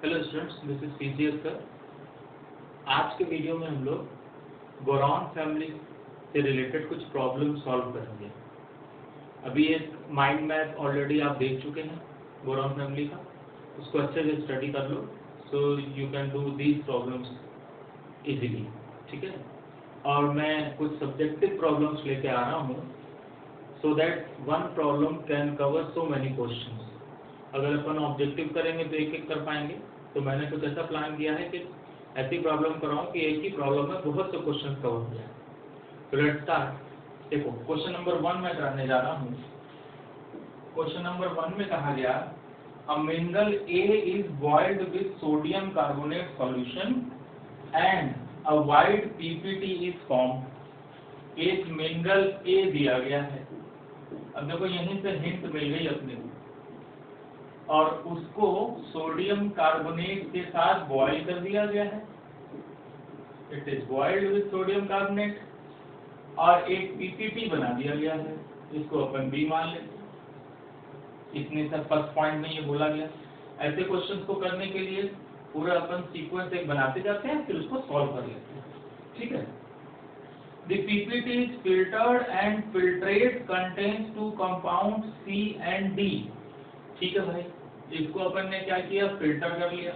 Hello students, this is CGS sir. आज के video में हम लोग बोरॉन फैमिली से रिलेटेड कुछ प्रॉब्लम सॉल्व करेंगे। अभी एक माइंड मैप ऑलरेडी आप देख चुके हैं बोरॉन फैमिली का, उसको अच्छे से स्टडी कर लो so you can do these problems easily, ठीक है। और मैं कुछ सब्जेक्टिव प्रॉब्लम्स लेके आ रहा हूँ so that one problem can cover so many questions. अगर अपन ऑब्जेक्टिव करेंगे तो एक एक कर पाएंगे, तो मैंने कुछ ऐसा प्लान किया है कि ऐसी प्रॉब्लम कराऊं कि एक ही प्रॉब्लम में बहुत से क्वेश्चन कवर हो जाए। तो लेट्स स्टार्ट। देखो क्वेश्चन नंबर 1 में कराने जा रहा हूँ। क्वेश्चन नंबर 1 में कहा गया a mineral A is boiled with sodium carbonate solution and a wide PPT is formed. एक मिनरल ए दिया गया है। अब देखो यहीं से हिंट मिल गई अपने को, और उसको सोडियम कार्बोनेट के साथ बॉयल कर दिया गया है। It is boiled with sodium carbonate, और एक पीपीटी बना दिया गया है, इसको अपन बी मान लेते। इतने सब फर्स्ट पॉइंट में ये बोला गया। ऐसे क्वेश्चंस को करने के लिए पूरा अपन सीक्वेंस एक बनाते जाते हैं, फिर उसको सॉल्व कर लेते हैं, ठीक है। The PPT is filtered and filtrate contains two compounds C and D। ठीक है भाई, इसको अपन ने क्या किया, फिल्टर कर लिया।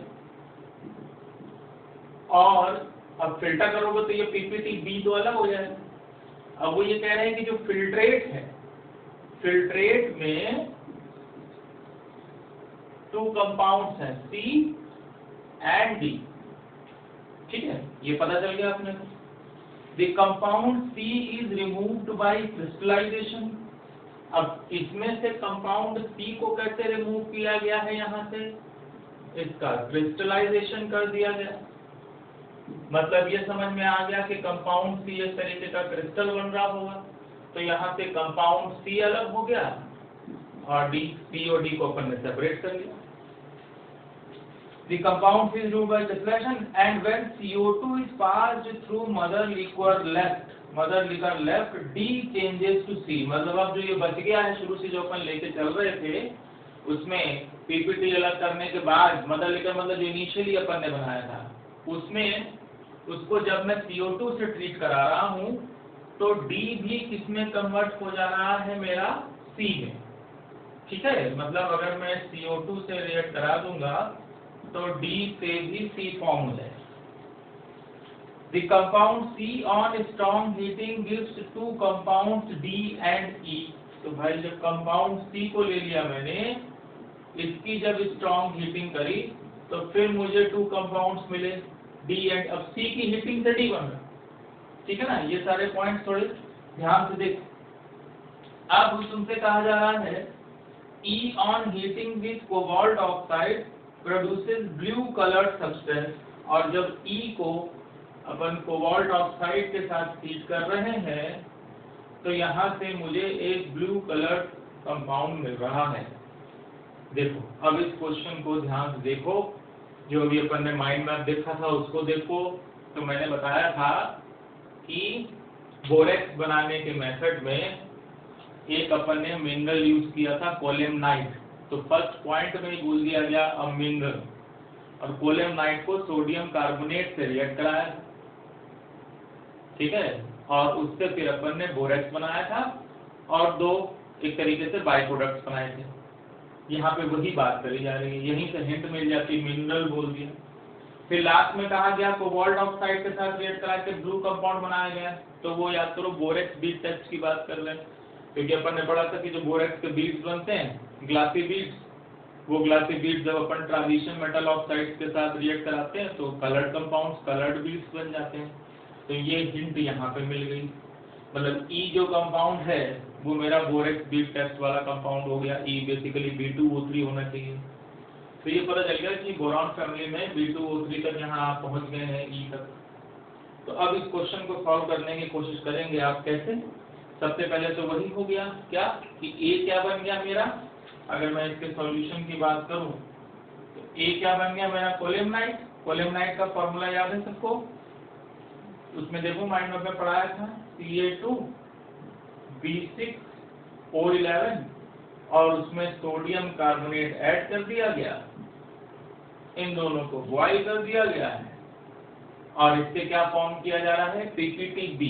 और अब फिल्टर करोगे तो ये पीपीटी बी तो अलग हो जाएगा। अब वो ये कह रहे हैं कि जो फिल्ट्रेट है, फिल्ट्रेट में टू कंपाउंड्स हैं सी एंड डी, ठीक है, ये पता चल गया अपने को। The compound C is removed by crystallization। अब इसमें से कंपाउंड C को कैसे रिमूव किया गया है, यहाँ से इसका क्रिस्टलाइजेशन कर दिया गया। मतलब ये समझ में आ गया कि कंपाउंड C इस तरीके का क्रिस्टल बन रहा होगा, तो यहाँ से कंपाउंड C अलग हो गया और C और D को अपन ने सेपरेट कर लिया। The compound is removed by crystallization and when CO2 is passed through mother liquor left D changes to C। मतलब अब जो ये बच गया है शुरू से जो अपन लेके चल रहे थे, उसमें पीपीटी अलग करने के बाद मदर लिकर मतलब जो इनिशियली अपन ने बनाया था, उसमें उसको जब मैं CO2 से ट्रीट करा रहा हूँ तो D भी किसमें कन्वर्ट हो जा रहा है, मेरा C में, ठीक है। मतलब अगर मैं CO2 से रिएक्ट करा दूंगा तो D से भी C फॉर्म हो जाएगा। The compound C on strong heating gives two compounds D and E। तो भाई जब कंपाउंड C को ले लिया मैंने, इसकी जब स्ट्रॉन्ग हीटिंग करी तो फिर मुझे टू कंपाउंड्स मिले D एंड, अब C की हीटिंग से D बन रहा, ठीक है ना। ये सारे पॉइंट्स थोड़े ध्यान से देख। अब तुमसे कहा जा रहा है E on heating with cobalt oxide produces blue colored substance। और जब E को अपन कोबाल्ट ऑक्साइड के साथ हीट कर रहे हैं तो यहाँ से मुझे एक ब्लू कलर्ड कंपाउंड मिल रहा है। देखो अब इस क्वेश्चन को ध्यान से देखो, जो अभी अपन ने माइंड मैप देखा था उसको देखो। तो मैंने बताया था कि बोरेक्स बनाने के मेथड में एक अपन ने मिनरल यूज किया था कोलेमनाइट। तो फर्स्ट पॉइंट में ही बोल दिया गया अ मिनरल, और कोलेमनाइट को सोडियम कार्बोनेट से रिएक्ट कराया, ठीक है। और उससे फिर अपन ने बोरेक्स बनाया था और दो एक तरीके से बाय प्रोडक्ट्स बनाए थे। यहाँ पे वही बात करी जा रही है, यहीं से हिंट मिल जाती, मिनरल बोल दिया। फिर लास्ट में कहा गया कोबाल्ट ऑक्साइड के साथ रिएक्ट करा के ब्लू कंपाउंड बनाया गया। तो वो याद करो बोरेक्स बीड टेस्ट की बात कर रहे हैं, क्योंकि अपन ने पढ़ा था कि जो बोरेक्स के बीड्स बनते हैं ग्लासी बीड्स, वो ग्लासी बीड्स जब अपन ट्रांजिशन मेटल ऑक्साइड्स के साथ रिएक्ट कराते हैं तो कलर्ड कंपाउंड्स कलर्ड बीड्स बन जाते हैं। तो ये हिंट यहाँ पे मिल गई। मतलब E जो कंपाउंड है वो मेरा बोरेक्स बीड टेस्ट वाला कंपाउंड हो गया। E बेसिकली B2O3 होना चाहिए। तो ये पता चल गया कि बोरॉन फैमिली में B2O3 तक यहाँ आप पहुँच गए हैं, E तक। तो अब इस क्वेश्चन को सॉल्व करने की कोशिश करेंगे आप कैसे। सबसे पहले तो वही हो गया क्या कि A क्या बन गया मेरा, अगर मैं इसके सॉल्यूशन की बात करूं तो A क्या बन गया मेरा, कोलेमनाइट। कोलेमनाइट का फॉर्मूला याद है सबको, उसमें देखो माइंड मैप में पढ़ाया था Ca2 B6O11, और उसमें सोडियम कार्बोनेट ऐड कर दिया गया इन दोनों को बॉयल कर दिया गया है और इससे क्या फॉर्म किया जा रहा है, PPTB।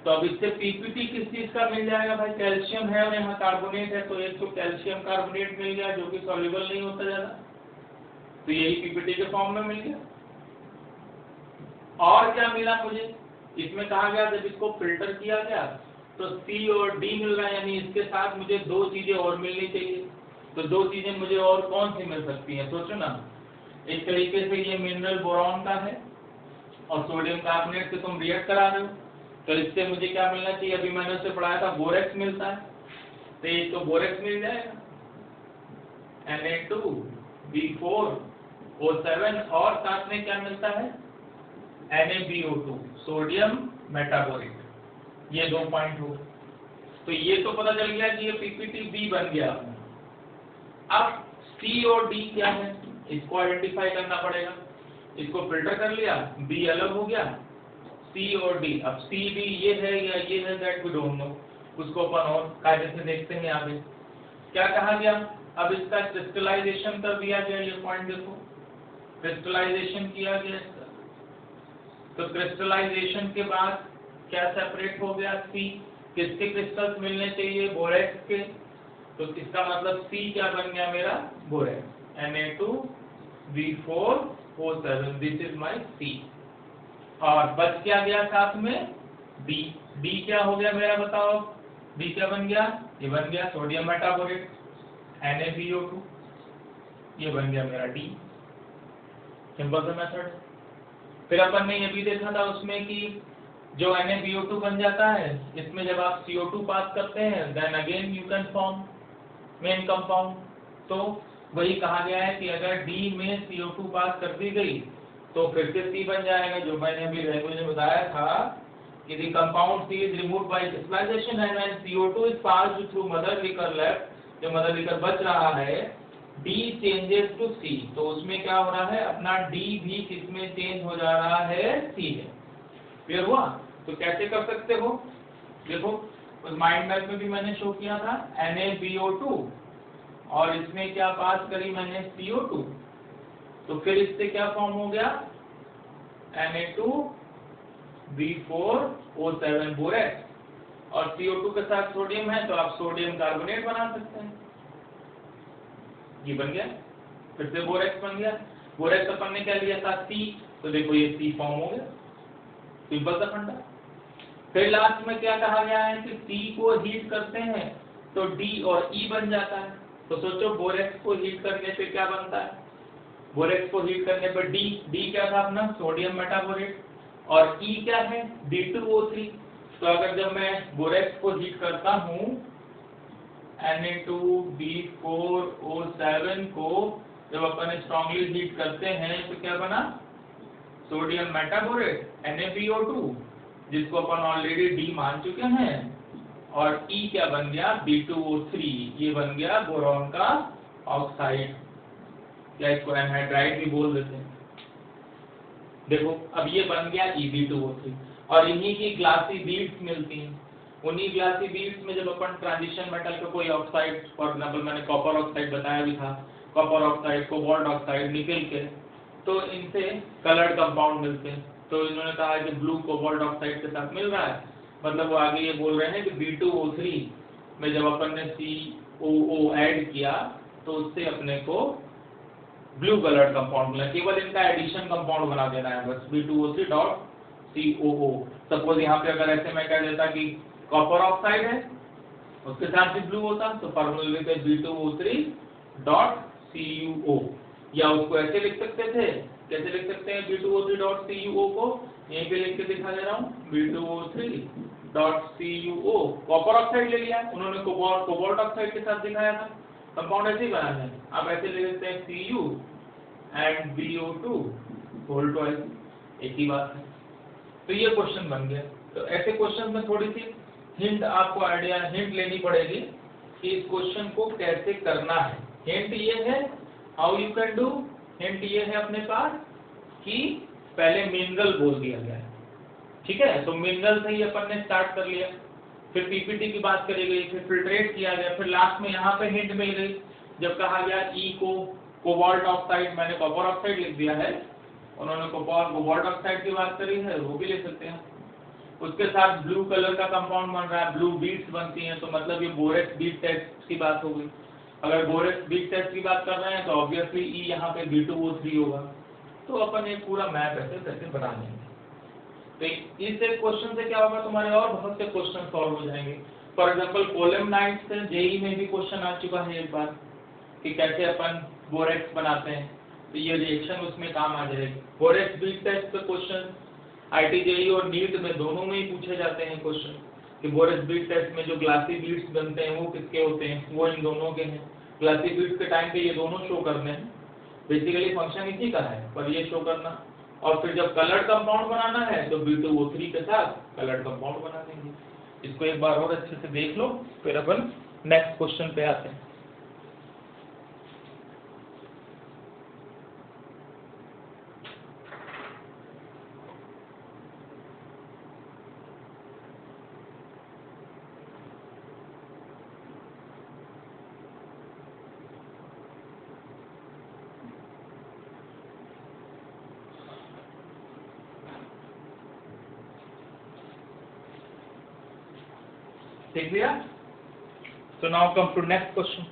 तो अब इससे PPT किस चीज का मिल जाएगा भाई, कैल्शियम है और यहाँ कार्बोनेट है, तो एक तो कैल्शियम कार्बोनेट मिल गया जो कि सॉल्युबल नहीं होता ज्यादा, तो यही PPT के फॉर्म में मिल गया। और क्या मिला मुझे, इसमें कहा गया जब इसको फिल्टर किया गया तो C और D मिल रहा है, यानी इसके साथ मुझे दो चीजें और मिलनी चाहिए। तो दो चीजें मुझे और कौन सी मिल सकती हैं, सोचो ना। एक तरीके से ये मिनरल बोरॉन का है और सोडियम कार्बोनेट से तुम रिएक्ट करा रहे हो, तो इससे मुझे क्या मिलना चाहिए, अभी मैंने उससे पढ़ाया था बोरेक्स मिलता है, तो ये तो बोरेक्स मिल जाएगा Na2B4O7 और साथ में क्या मिलता है NaBO2 सोडियम मेटाबोरेट। ये 2 पॉइंट हो, तो ये तो पता चल गया कि ये PPTB बन गया। अब C और D क्या है, इसको आइडेंटिफाई करना पड़ेगा। इसको फिल्टर कर लिया, B अलग हो गया, C और D। अब C D ये है या ये है, दैट वी डोंट नो, उसको अपन और कायदे से देखते हैं। आगे क्या कहा गया, अब इसका क्रिस्टलाइजेशन कर दिया गया, ये पॉइंट देखो, क्रिस्टलाइजेशन किया गया इसका। तो क्रिस्टलाइजेशन के बाद क्या सेपरेट हो गया, C किसके क्रिस्टल्स मिलने चाहिए, बोरेक्स के, तो इसका मतलब C क्या बन गया मेरा, borax, Na2B4O7, this is my C। और बच क्या गया साथ में D, D क्या हो गया मेरा बताओ, D क्या बन गया, ये बन गया सोडियम मेटाबोरेट NaBO2, ये बन गया मेरा D। सिंपल सा मेथड। फिर अपन ने ये भी देखा था उसमें कि जो NaBO2 बन जाता है, इसमें जब आप CO2 पास करते हैं then again you can form main compound. तो वही कहा गया है कि अगर D में CO2 पास कर दी गई तो फिर से C बन जाएगा, जो मैंने अभी मुझे बताया था कि the compound C is removed by crystallization and when CO2 is passed through mother liquor left, जो मदर लिकर बच रहा है, D changes to C, तो उसमें क्या हो रहा है, अपना D भी किसमें चेंज हो जा रहा है, C में। क्लियर हुआ। तो कैसे कर सकते हो, देखो उस माइंड मैप में भी मैंने शो किया था NaBO2 और इसमें क्या पास करी मैंने CO2, तो फिर इससे क्या फॉर्म हो गया Na2B4O7 बोरेक्स, और CO2 के साथ सोडियम है तो आप सोडियम कार्बोनेट बना सकते हैं, ये बन गया। फिर से बोरेक्स बन गया, बोरेक्स अपन ने क्या लिया था C, तो देखो ये C फॉर्म हो गया, सिंपल सा फंडा। फिर लास्ट में क्या कहा गया है कि C को हीट करते हैं तो D और E बन जाता है। तो सोचो बोरेक्स को हीट करने पे क्या बनता है, बोरेक्स को हीट करने पर D क्या था अपना सोडियम मेटाबोरेट और E क्या है D2O3। तो अगर जब मैं बोरेक्स को हीट करता हूँ Na2B4O7 को जब अपन स्ट्रांगली हीट करते हैं तो क्या बना सोडियम मेटाबोरेट NaBO2, जिसको अपन ऑलरेडी D मान चुके हैं, और E क्या बन गया B2O3, ये बन गया बोरॉन का ऑक्साइड, या इसको एनहाइड्राइड भी बोल देते हैं। देखो अब ये बन गया EB2O3 और इन्हीं की ग्लासी बीड्स मिलती हैं। उन्हीं ग्लासी बीड्स में जब अपन ट्रांजिशन मेटल का कोई ऑक्साइड, फॉर एग्जांपल मैंने कॉपर ऑक्साइड बताया भी था, कॉपर ऑक्साइड, कोबाल्ट ऑक्साइड, निकल के, तो इनसे कलर्ड कंपाउंड मिलते हैं। तो इन्होंने कहा कि ब्लू कोबाल्ट ऑक्साइड के साथ मिल रहा है, मतलब वो आगे ये बोल रहे हैं कि B2O3 में जब अपन ने COO ऐड किया तो उससे अपने को ब्लू कलर्ड कंपाउंड मिला, केवल इनका एडिशन कंपाउंड बना देना है बस, B2O3.COO। सपोज यहाँ पे अगर ऐसे मैं कह देता कि कॉपर ऑक्साइड है उसके साथ भी ब्लू होता तो फॉर्मूला लिखते B2O3.CuO, या उसको ऐसे लिख सकते थे, कैसे लिख सकते हैं B2O3.CuO को, यहीं पे लिख के दिखा दे रहा हूँ B2O3.CuO, कॉपर ऑक्साइड ले लिया उन्होंने, कोबाल्ट ऑक्साइड के साथ दिखाया था, कंपाउंड ऐसे ही बना है। आप ऐसे ले लेते हैं Cu and BO2 whole twice, एक ही बात है। तो ये क्वेश्चन बन गया। तो ऐसे क्वेश्चन में थोड़ी सी हिंट आपको आइडिया हिंट लेनी पड़ेगी कि इस क्वेश्चन को कैसे करना है। हिंट ये है, how you can do, hint ये है अपने पास कि पहले मिनरल बोल दिया गया है, ठीक है, तो मिनरल से ही अपन ने स्टार्ट कर लिया, फिर पीपीटी की बात करी गई, फिर फिल्ट्रेट किया गया, फिर लास्ट में यहाँ पे हिंट मिल गई जब कहा गया E को कोबाल्ट ऑक्साइड, मैंने कॉपर ऑक्साइड लिख दिया है, उन्होंने कोबाल्ट ऑक्साइड की बात करी है, वो भी ले सकते हैं। उसके साथ ब्लू कलर का कंपाउंड बन रहा है, ब्लू बीड्स बनती हैं, तो मतलब ये बोरेक्स बीड टेस्ट की बात हो गई। अगर बोरेक्स बीड टेस्ट की बात कर रहे हैं तो ऑब्वियसली ई यहाँ पे B2O3 होगा। तो अपन एक पूरा मैप ऐसे करके बना लेंगे। तो इस एक क्वेश्चन से क्या होगा, तुम्हारे और बहुत से क्वेश्चन सॉल्व हो जाएंगे। फॉर एग्जांपल कोलेमनाइट से जेई में भी क्वेश्चन आ चुका है एक बार कि कैसे अपन बोरेक्स बनाते हैं, तो ये रिएक्शन उसमें काम आ जाएगी। बोरेक्स बीड टेस्ट पे क्वेश्चन IIT-JEE और नीट में दोनों में ही पूछे जाते हैं क्वेश्चन कि बोरेक्स बीड टेस्ट में जो ग्लासी बीड्स बनते हैं वो किसके होते हैं, वो इन दोनों के हैं। ग्लासी बीड्स के टाइम पे ये दोनों शो करने हैं, बेसिकली फंक्शन इसी का है, पर ये शो करना। और फिर जब कलर्ड कंपाउंड बनाना है तो B2O3 के साथ कलर्ड कंपाउंड बना देंगे। इसको एक बार और अच्छे से देख लो, फिर अपन नेक्स्ट क्वेश्चन पे आते हैं। देख लिया? तो now come to next question.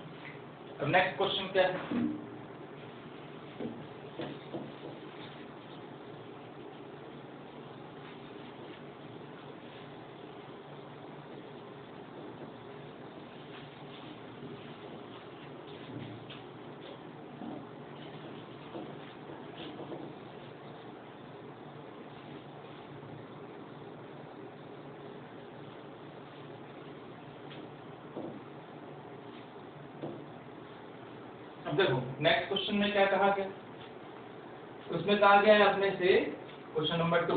अब नेक्स्ट क्वेश्चन क्या है? अब देखो नेक्स्ट क्वेश्चन में क्या कहा गया, उसमें कहा गया है अपने से question number 2,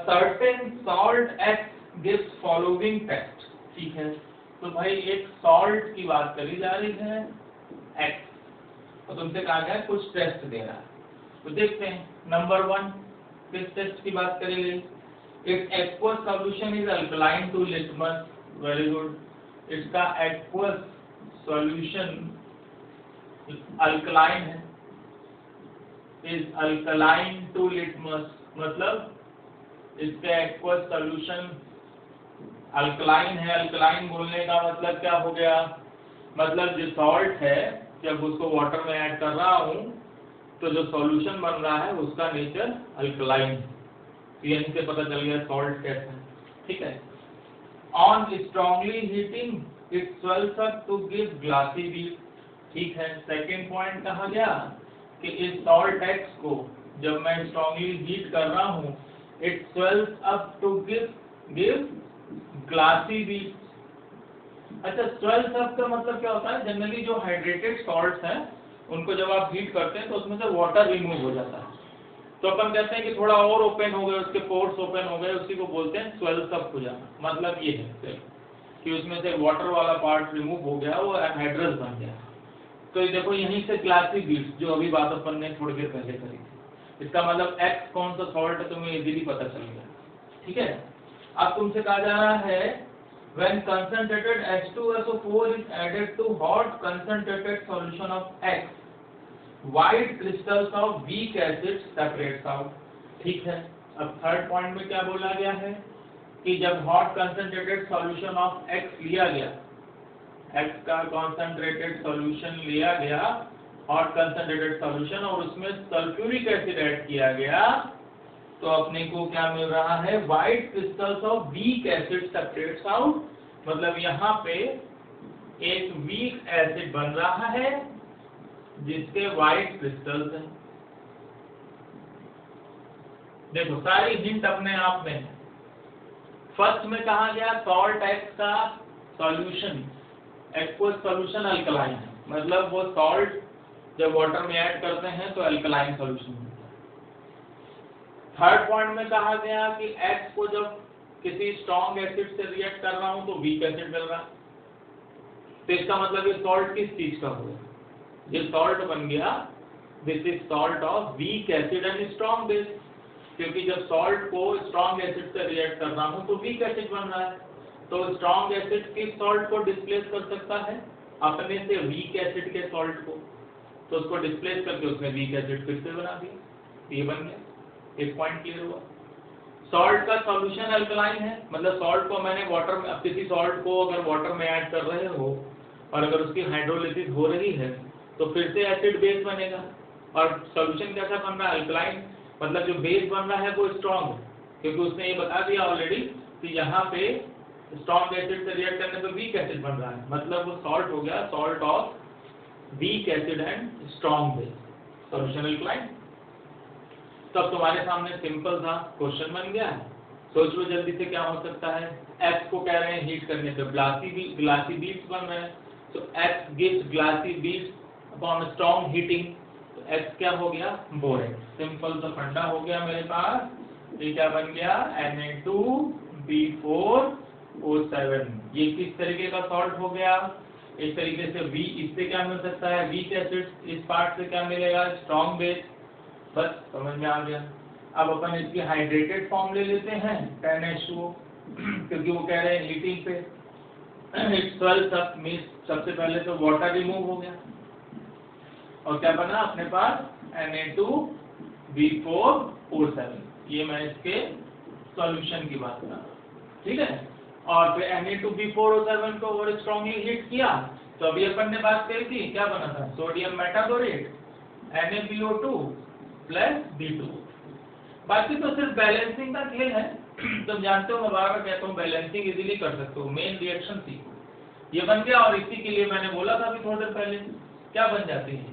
certain salt X gives following test. ठीक है, तो भाई एक सॉल्ट की बात करी जा रही है एक्स, और तुमसे कहा गया कुछ टेस्ट दे रहा है। तो देखते हैं नंबर 1 किस टेस्ट की बात करी गई, it's aqueous solution is alkaline to litmus. Very good, इसका एक्वस सॉल्यूशन अल्कलाइन है, इज अल्कलाइन टू लिटमस, मतलब इसका एक्वस सॉल्यूशन अल्कलाइन है। अल्कलाइन बोलने का मतलब क्या हो गया, मतलब जो सॉल्ट है जब उसको वाटर में ऐड कर रहा हूं तो जो सॉल्यूशन बन रहा है उसका नेचर अल्कलाइन है। यहीं से पता चल गया सॉल्ट कैसा है। ठीक है, On strongly heating it swells up to give glassy bead। ठीक है, सेकेंड पॉइंट कहा गया कि इस सॉल्ट एक्स को जब मैं स्ट्रांगली हीट कर रहा हूँ it swells up to give glassy bead। अच्छा, swells up का मतलब क्या होता है, जनरली जो हाइड्रेटेड सॉल्ट्स हैं उनको जब आप हीट करते हैं तो उसमें से वाटर रिमूव हो जाता है, तो अपन कहते हैं कि थोड़ा और ओपन हो गए, उसके पोर्स ओपन हो गए, उसी को बोलते हैं स्वेल्स अप हो जाना। मतलब ये है कि उसमें से वाटर वाला पार्ट रिमूव हो गया, वो एनहाइड्रस बन गया। तो ये देखो यहीं से ग्लासी बीड्स, जो अभी बात अपन ने थोड़ी देर पहले करी थी, इसका मतलब एक्स कौन सा सॉल्ट है तुम्हें इजीली पता चल गया। ठीक है, अब तुमसे कहा जा रहा है when concentrated H2SO4 is added to hot concentrated solution of X, white crystals of weak acid separates out। ठीक है, अब थर्ड पॉइंट में क्या बोला गया है कि जब hot concentrated solution of X लिया गया, X का कंसंट्रेटेड सॉल्यूशन लिया गया, हॉट कंसंट्रेटेड सॉल्यूशन, और उसमें सल्फ्यूरिक एसिड ऐड किया गया, तो अपने को क्या मिल रहा है, white crystals of weak acid separates out. मतलब यहाँ पे एक वीक एसिड बन रहा है जिसके व्हाइट क्रिस्टल्स हैं। देखो सारी हिंट अपने आप में है। फर्स्ट में कहा गया सॉल्ट एक्स का सॉल्यूशन, एक्वस सॉल्यूशन अल्कलाइन है, मतलब वो सॉल्ट जब वाटर में ऐड करते हैं तो अल्कलाइन सॉल्यूशन होता है। थर्ड पॉइंट में कहा गया कि एक्स को जब किसी स्ट्रॉन्ग एसिड से रिएक्ट कर रहा हूं तो वीक एसिड मिल रहा है, तो इसका मतलब ये सॉल्ट किस चीज का हुआ, ये सॉल्ट बन गया, this is salt of weak acid and strong base, क्योंकि जब सॉल्ट को स्ट्रॉन्ग एसिड से रिएक्ट कर रहा हूं तो वीक एसिड बन रहा है। तो स्ट्रॉन्ग एसिड किस सॉल्ट को डिस्प्लेस कर सकता है, अपने से वीक एसिड के सॉल्ट को, तो उसको डिस्प्लेस करके उसमें वीक एसिड फिर से बना दिया, ये बन गया, एक पॉइंट क्लियर हुआ। सॉल्ट का सॉल्यूशन अल्कलाइन है, मतलब सॉल्ट को मैंने वाटर में, अब किसी सॉल्ट को अगर वाटर में ऐड कर रहे हो और अगर उसकी हाइड्रोलिसिस हो रही है तो फिर से एसिड बेस बनेगा, और सॉल्यूशन कैसा बन रहा है, अल्कलाइन, मतलब जो बेस बन रहा है वो स्ट्रॉन्ग है, क्योंकि उसने ये बता दिया ऑलरेडी कि यहाँ पे स्ट्रॉन्ग एसिड से रिएक्ट करने पे वीक एसिड बन रहा है, मतलब वो सॉल्ट हो गया, salt of weak acid and strong base, solution alkaline. तो अब तुम्हारे सामने सिंपल था क्वेश्चन बन गया है, सोच लो जल्दी से क्या हो सकता है। X को कह रहे हैं हीट करने पे ग्लासी बीड्स बन रहे हैं, तो X gives glassy beads upon strong heating, तो X क्या हो गया, बोरेक्स। सिंपल सा फंडा हो गया मेरे पास, ये क्या बन गया, Na2B4O7। ये किस तरीके का सॉल्ट हो गया, इस तरीके से V, इससे क्या मिल सकता है, वीक एसिड, इस पार्ट से क्या मिलेगा, स्ट्रॉन्ग बेस, बस समझ में आ गया। अब अपन इसकी हाइड्रेटेड फॉर्म ले लेते हैं 10H2O, क्योंकि वो कह रहे हैं हीटिंग पे इट स्वेल्स अप, मींस सबसे पहले तो वाटर रिमूव हो गया और क्या बना अपने पास, Na2B4O7। ये मैं इसके सॉल्यूशन की बात कर रहा हूँ, ठीक है। और फिर Na2B4O7 को और स्ट्रांगली हीट किया, तो अभी अपन ने बात करी थी, क्या बना था, sodium metaborate NaBO2 plus B2। बाकी तो सिर्फ बैलेंसिंग का खेल है, तुम जानते हो मैं बार बार कहता हूँ बैलेंसिंग इजीली कर सकते हो, मेन रिएक्शन सीखो। ये बन गया, और इसी के लिए मैंने बोला था अभी थोड़ी देर पहले, क्या बन जाती है,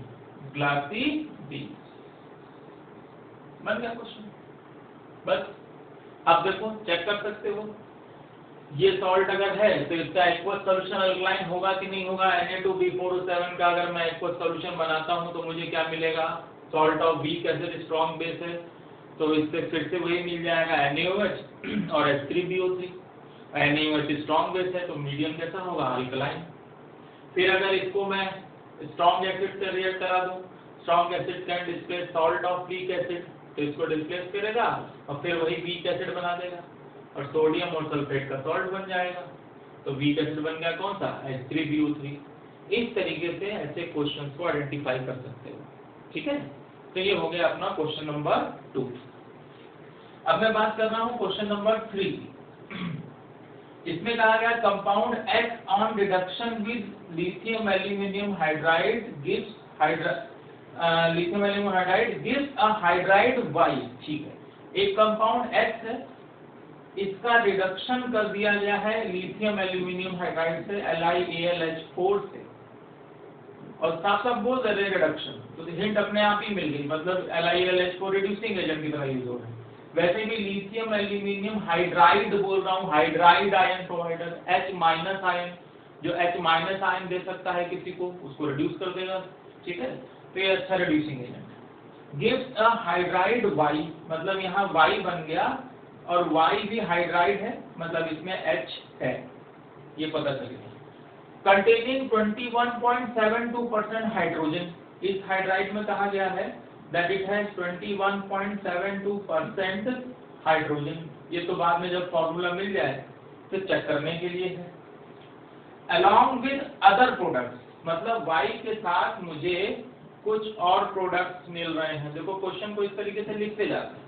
ग्लासी बीड्स, बन गया क्वेश्चन। बस अब देखो चेक कर सकते हो, ये सॉल्ट अगर है तो इसका एक्वस सॉल्यूशन अल्कलाइन होगा कि नहीं होगा। Na2B4O7 का अगर मैं एक्वस सॉल्यूशन बनाता हूं तो मुझे क्या मिलेगा, salt of weak acid, strong base है, तो इससे फिर से वही मिल जाएगा NaOH और H3BO3। NaOH स्ट्रॉन्ग बेस है तो मीडियम कैसा होगा, अल्कलाइन। फिर अगर इसको मैं स्ट्रॉन्ग एसिड से रिएक्ट करा दूं, strong acid can displace salt of weak acid, तो इसको डिस्प्लेस करेगा और फिर वही वीक एसिड बना देगा और सोडियम और सल्फेट का सॉल्ट बन जाएगा, तो वीक एसिड बन गया कौन सा, H3BO3। इस तरीके से ऐसे क्वेश्चंस को आइडेंटिफाई कर सकते हो, ठीक है। तो ये हो गया अपना क्वेश्चन नंबर 2। अब मैं बात कर रहा हूँ क्वेश्चन नंबर 3। इसमें कहा गया compound X on reduction with lithium aluminium hydride gives lithium aluminium hydride gives a hydride Y, ठीक है। एक कंपाउंड X है, इसका रिडक्शन कर दिया गया है लिथियम एल्यूमिनियम हाइड्राइड से LiAlH4 से, और साफ साफ बोल दे रहे रिडक्शन, तो हिंट अपने आप ही मिल गई, मतलब LiAlH4 रिड्यूसिंग एजेंट की तरह यूज हो रहा है। वैसे भी लिथियम एल्यूमिनियम हाइड्राइड बोल रहा हूँ, hydride ion provider, H- ion, जो H- आयन दे सकता है किसी को, उसको रिड्यूस कर देगा, ठीक है। तो ये अच्छा reducing agent. Gives a hydride Y, मतलब यहाँ Y बन गया, और Y भी हाइड्राइड है, मतलब इसमें H है, ये पता चलेगा। कंटेनिंग 21.72% हाइड्रोजन, इस हाइड्राइड में कहा गया है that it has 21.72% हाइड्रोजन। ये तो बाद में जब फॉर्मूला मिल जाए तो चेक करने के लिए है। Along with other products, मतलब Y के साथ मुझे कुछ और प्रोडक्ट्स मिल रहे हैं। देखो क्वेश्चन को इस तरीके से लिखते जाते हैं,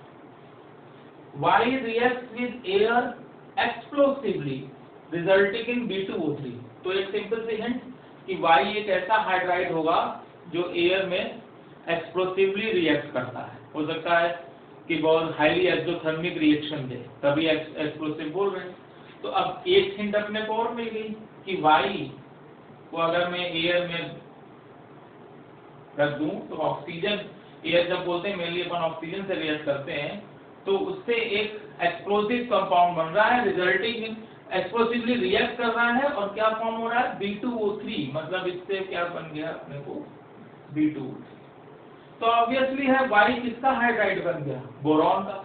Y reacts with air explosively resulting in B2O3। तो एक सिंपल सी हिंट कि Y एक ऐसा हाइड्राइड होगा जो एयर में एक्सप्लोसिवली रिएक्ट करता है, हो सकता है कि बहुत हाईली एक्सोथर्मिक रिएक्शन दे, तभी एक्सप्लोसिव बोल रहे हैं। तो अब एक हिंट अपने को और मिल गई कि Y को अगर मैं एयर में रख दूं तो ऑक्सीजन, एयर जब बोलते हैं मेनली अपन ऑक्सीजन से रिएक्ट करते हैं, तो उससे एक एक्सप्लोसिव कंपाउंड बन रहा है, रिजल्टिंग इन एक्सप्लोसिवली रिएक्ट कर रहा है, और क्या फॉर्म हो रहा है, B2O3, मतलब इससे क्या बन गया अपने को, B2O3। तो ऑब्वियसली है Y किसका हाइड्राइड बन गया, बोरॉन का,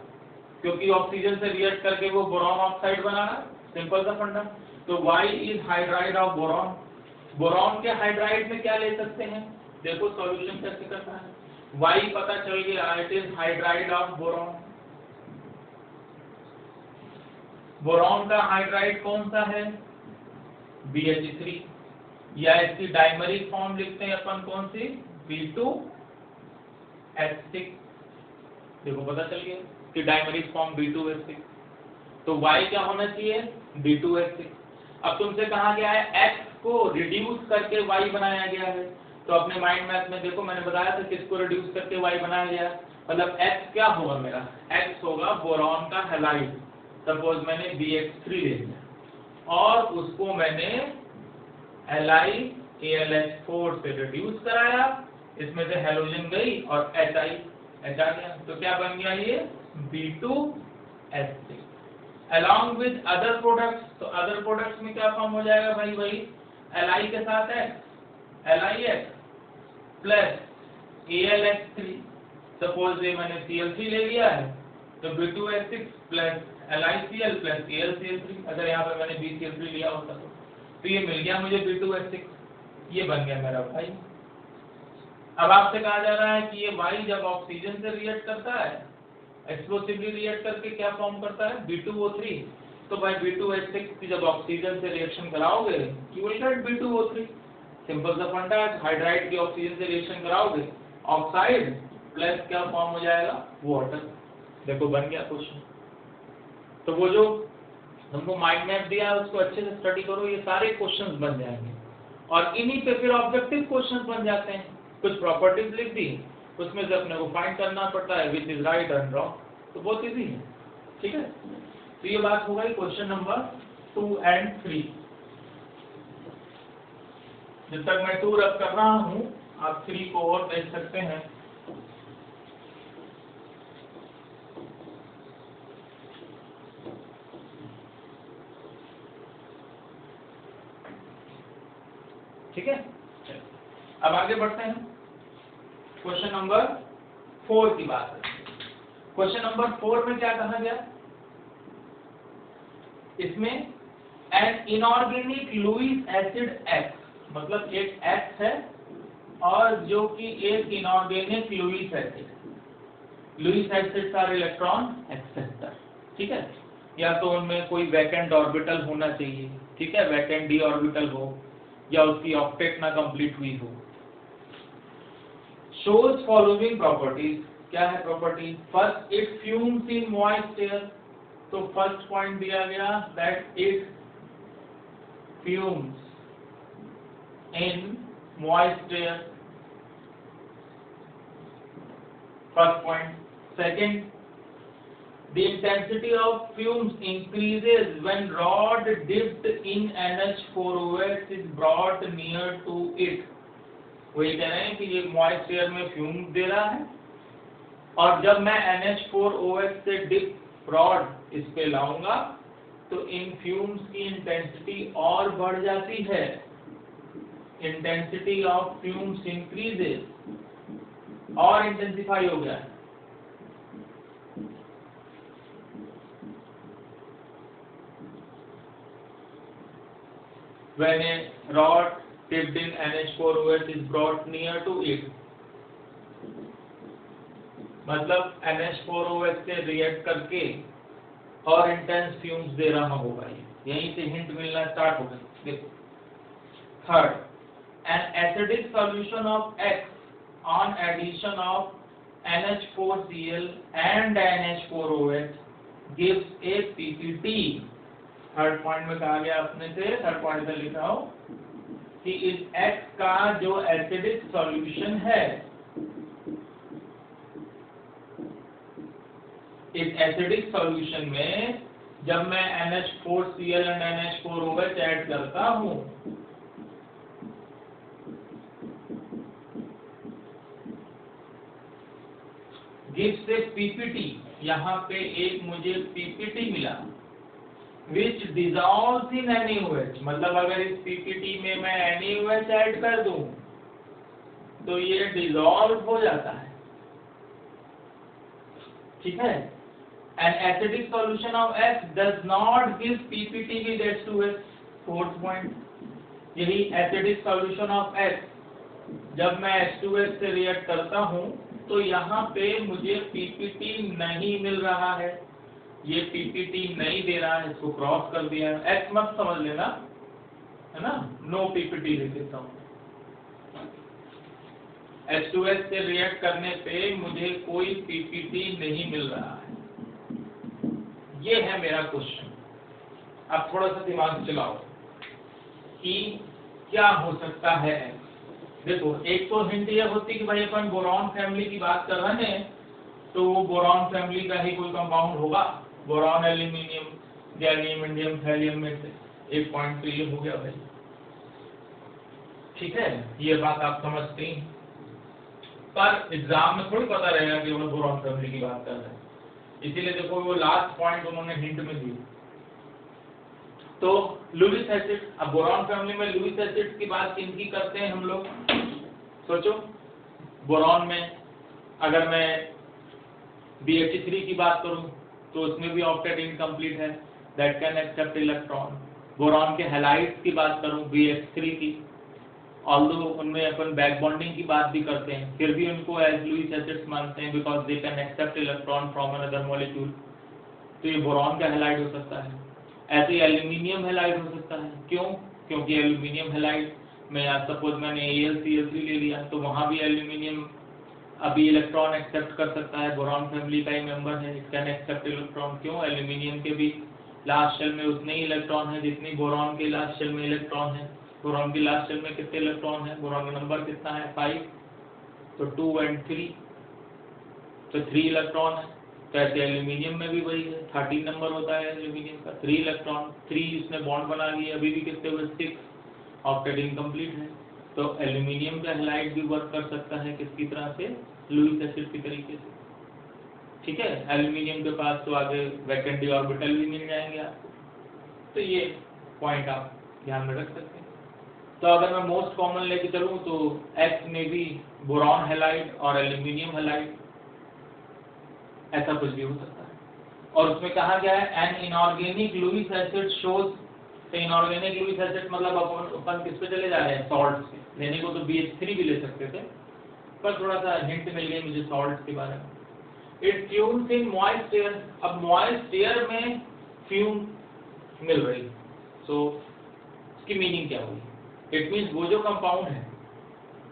क्योंकि ऑक्सीजन से रिएक्ट करके वो बोरॉन ऑक्साइड बना रहा है, सिंपल सा फंडा। तो Y is hydride of boron. Boron के हाइड्राइड में क्या ले सकते हैं, देखो सॉल्यूशन कैसे करना है। Y पता चल गया, it is hydride of boron. Boron का हाइड्राइड कौन सा है, BH3, या इसकी डाइमरिक फॉर्म लिखते हैं अपन कौन सी, B2H6। देखो पता चल गया कि डाइमरिक फॉर्म B2H6, तो Y क्या होना चाहिए, B2H6। अब तुमसे कहा गया है X को रिड्यूस करके Y बनाया गया है, तो अपने माइंड मैप में देखो मैंने बताया था किसको रिड्यूस करके Y बनाया गया, मतलब X क्या होगा मेरा, X होगा बोरॉन का हैलाइड। सपोज मैंने BH3 ले लिया और उसको मैंने AlH4 से रिड्यूस कराया, इसमें से हैलोजन गई और H आ गया, तो क्या बन गया ये B2H6। along with other products, तो अदर प्रोडक्ट्स में क्या फॉर्म हो जाएगा भाई, वही Li के साथ X, LiX plus AlH3। Suppose ये मैंने Cl3 ले लिया है तो B2H6 plus LiCl plus AlCl3, अगर यहाँ पे मैंने BCl3 लिया होता तो ये मिल गया मुझे B2H6, ये बन गया मेरा भाई। अब आपसे कहा जा रहा है कि ये Y जब ऑक्सीजन से रिएक्ट करता है, एक्सप्लोसिवली रिएक्ट करके क्या फॉर्म करता है, B2O3, तो भाई B2H6 की जब ऑक्सीजन से रिएक्शन कराओगे you will get B2O3। Simple सा फंडा है, हाइड्राइड की ऑक्सीजन से रिएक्शन कराओगे ऑक्साइड प्लस क्या फॉर्म हो जाएगा, वाटर। देखो बन गया क्वेश्चन। तो वो जो हमको माइंड मैप दिया है उसको अच्छे से स्टडी करो, ये सारे क्वेश्चंस बन जाएंगे और इन्हीं पे फिर ऑब्जेक्टिव क्वेश्चंस बन जाते हैं। कुछ प्रॉपर्टीज लिख दी, उसमें से अपने को फाइंड करना पड़ता है which is right and wrong, तो बहुत इजी है, ठीक है। तो ये बात हो गई क्वेश्चन नंबर 2 and 3। जब तक मैं 2 रब कर रहा हूं आप 3 को और देख सकते हैं। ठीक है, अब आगे बढ़ते हैं क्वेश्चन नंबर 4 की बात है। क्वेश्चन नंबर 4 में क्या कहा गया, इसमें an inorganic Lewis acid X, मतलब एक X है और जो कि एक inorganic Lewis acid, Lewis acid का इलेक्ट्रॉन एक्सेप्टर, ठीक है, या तो उनमें कोई वैकेंट ऑर्बिटल होना चाहिए, ठीक है, वैकेंट डी ऑर्बिटल हो या उसकी ऑक्टेट ना कंप्लीट हुई हो। शोज फॉलोइंग प्रॉपर्टीज, क्या है property, first it fumes in moist air, तो फर्स्ट पॉइंट दिया गया that it fumes in moist air, first point. Second, the intensity of fumes increases when rod dipped in NH4OH is brought near to it। वही कह रहे हैं कि ये moist air में फ्यूम दे रहा है और जब मैं NH4OH से डिप रॉड इस पे लाऊंगा तो इन फ्यूम्स की इंटेंसिटी और बढ़ जाती है, इंटेंसिटी ऑफ फ्यूम्स इंक्रीजेस, और इंटेंसिफाई हो गया है। When a rod dipped in NH4OH is brought near to it, मतलब NH4OH से रिएक्ट करके और इंटेंस फ्यूम्स दे रहा होगा, यहीं से हिंट मिलना स्टार्ट हो गई। देखो third, an acidic solution of X on addition of NH4Cl and NH4OH gives a PPT। Third point में कहा गया अपने से, थर्ड पॉइंट में लिखा हो कि इस X का जो एसिडिक सॉल्यूशन है, इस एसिडिक सॉल्यूशन में जब मैं NH4Cl और NH4OH ऐड करता हूं गिव्स ए PPT, यहाँ पे एक मुझे PPT मिला which dissolves in NaOH, मतलब अगर इस PPT में मैं NaOH ऐड कर दूं तो ये डिसॉल्व हो जाता है, ठीक है। An acidic solution of X does not give PPT with H2S, fourth point. यही एसिडिक सॉल्यूशन ऑफ X जब मैं H2S से रिएक्ट करता हूं तो यहाँ पे मुझे PPT नहीं मिल रहा है, ये PPT नहीं दे रहा है, इसको क्रॉस कर दिया है, X मत समझ लेना, है ना, नो पीपीटी लिख देता हूँ। H2S से रिएक्ट करने पे मुझे कोई पीपीटी नहीं मिल रहा है, ये है मेरा क्वेश्चन। अब थोड़ा सा दिमाग चलाओ कि क्या हो सकता है। देखो, एक तो हिंट ये होती कि भाई अपन बोरॉन फैमिली की बात कर रहे हैं, तो वो बोरॉन फैमिली का ही कोई कंपाउंड होगा, boron, aluminium, gallium, indium, thallium में से एक पॉइंट तो ये हो गया भाई। ठीक है, ये बात आप समझते हैं, पर एग्जाम में थोड़ी पता रहेगा कि वो बोरॉन फैमिली की बात कर रहे हैं, इसीलिए देखो वो लास्ट पॉइंट उन्होंने हिंट में दी। तो लुईस एसिड, अब बोरॉन फैमिली में लुईस एसिड की बात किनकी करते हैं हम लोग, सोचो। बोरॉन में अगर मैं BH3 की बात करूं तो उसमें भी ऑक्टेट इनकम्प्लीट है, that can accept electron. Boron के हैलाइड्स की बात करूं BH3 की, ऑल्दो उनमें अपन बैक बॉन्डिंग की बात भी करते हैं, फिर भी उनको एज लुईस एसिड्स मानते हैं because they can accept electron from another molecule. तो ये बोरॉन का हैलाइड हो सकता है। ऐसे ही एल्यूमिनियम हैलाइड हो सकता है, क्यों? क्योंकि एल्यूमिनियम हैलाइड में सपोज मैंने AlCl3 ले लिया, तो वहां भी एल्यूमिनियम अभी इलेक्ट्रॉन एक्सेप्ट कर सकता है, बोरॉन फैमिली का ही मेंबर है, इट कैन एक्सेप्ट इलेक्ट्रॉन। क्यों? एल्यूमिनियम के भी लास्ट शेल में उतने ही इलेक्ट्रॉन है जितनी बोरॉन के लास्ट शेल में इलेक्ट्रॉन है। बोरॉन की लास्ट शेल में कितने इलेक्ट्रॉन है? बोरॉन का नंबर कितना है? 5, तो 2 और 3, तो 3 इलेक्ट्रॉन है। तो ऐसे एल्यूमिनियम में भी वही है, 13 नंबर होता है एल्यूमिनियम का, 3 इलेक्ट्रॉन, 3 इसने बॉन्ड बना लिए, अभी भी कितने हुए? 6, ऑक्टेट इनकम्प्लीट है। तो एल्यूमिनियम का हैलाइड भी वर्क कर सकता है किसकी तरह से? लुईस एसिड की तरीके से। ठीक है, एल्यूमिनियम के पास तो आगे वैकेंट डी ऑर्बिटल भी मिल जाएंगे आपको, तो ये पॉइंट आप ध्यान में रख सकते हैं। तो अगर मैं मोस्ट कॉमन लेके चलूं तो X में भी बोरॉन हैलाइड और एल्यूमिनियम हैलाइड, ऐसा कुछ भी हो सकता है। और उसमें कहा गया है an inorganic Lewis acid shows, तो इनऑर्गेनिक लुईस एसिड मतलब अपन किस पे चले जा रहे हैं? सॉल्ट पे। लेने को तो BH3 भी ले सकते थे, पर थोड़ा सा हिंट मिल गई मुझे सॉल्ट के बारे में। It fumes in moist air, अब मॉइस्ट एयर में फ्यूम मिल रही, सो इसकी मीनिंग क्या हुई? इट मीन्स वो जो कंपाउंड है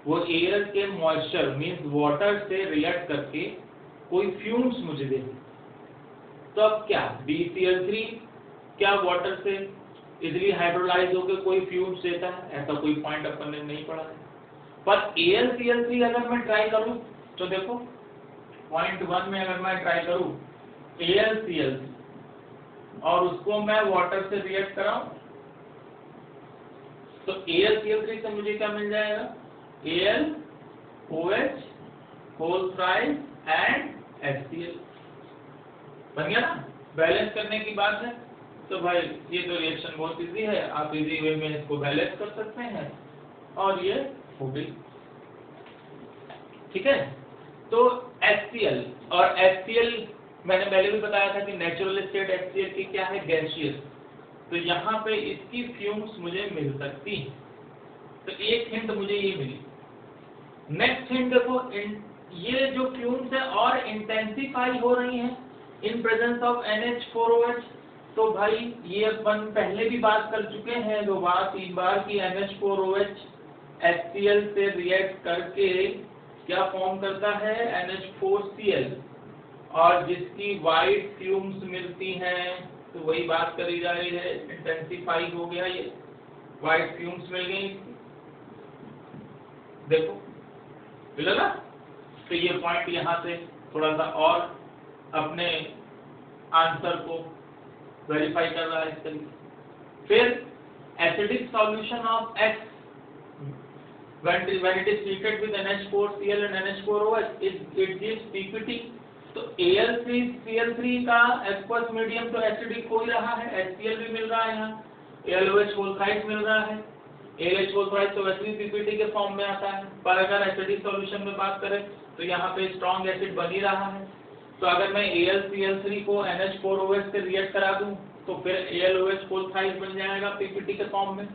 वो एयर के मॉइस्चर मीन्स वाटर से रिएक्ट करके कोई फ्यूम्स मुझे दे। तो अब क्या BCl3 क्या वाटर से इजीली हाइड्रोलाइज होकर कोई फ्यूम्स देता है? ऐसा कोई पॉइंट अपन ने नहीं पढ़ा है। पर AlCl3 अगर मैं ट्राई करूं तो देखो, पॉइंट 1 में अगर मैं ट्राई करूं AlCl3 और उसको मैं वाटर से रिएक्ट कराऊं, तो AlCl3 से मुझे क्या मिल जाएगा? AlOH whole thrice and HCl बन गया ना। बैलेंस करने की बात है तो भाई ये तो रिएक्शन बहुत इजी है, आप इजी वे में इसको बैलेंस कर सकते हैं और ये हो गई। ठीक है, तो HCl और HCl मैंने पहले भी बताया था कि नेचुरल स्टेट HCl की क्या है? गैसियस। तो यहाँ पे इसकी फ्यूम्स मुझे मिल सकती है, तो एक हिंट मुझे ये मिली। नेक्स्ट हिंट देखो, ये जो फ्यूम्स है और इंटेंसिफाई हो रही हैं इन प्रेजेंस ऑफ NH4OH। तो भाई ये अपन पहले भी बात कर चुके हैं 2 बार 3 बार की NH4OH HCl से रिएक्ट करके क्या फॉर्म करता है? NH4Cl, और जिसकी वाइट फ्यूम्स मिलती हैं, तो वही बात करी जा रही है, इंटेंसिफाई हो गया, ये वाइट फ्यूम्स मिल गई। देखो मिला ना। तो ये पॉइंट यहाँ से थोड़ा सा और अपने आंसर को वेरीफाई कर रहा है इस तरीके। फिर acidic solution of X when it is treated with NH4Cl and NH4OH it gives PPT। तो AlCl3 का एक्वस मीडियम तो एसिडिक हो ही रहा है, HCl भी मिल रहा है, यहाँ AlOH होल थ्राइस मिल रहा है, AlH होल थ्राइस तो वैसे भी PPT के फॉर्म में आता है। पर अगर एसिडिक सॉल्यूशन में बात करें तो यहाँ पे स्ट्रॉन्ग एसिड बन ही रहा है। तो अगर मैं AlCl3 को NH4OH से रिएक्ट करा दूं तो फिर AlOH होल थ्राइस बन जाएगा PPT के फॉर्म में,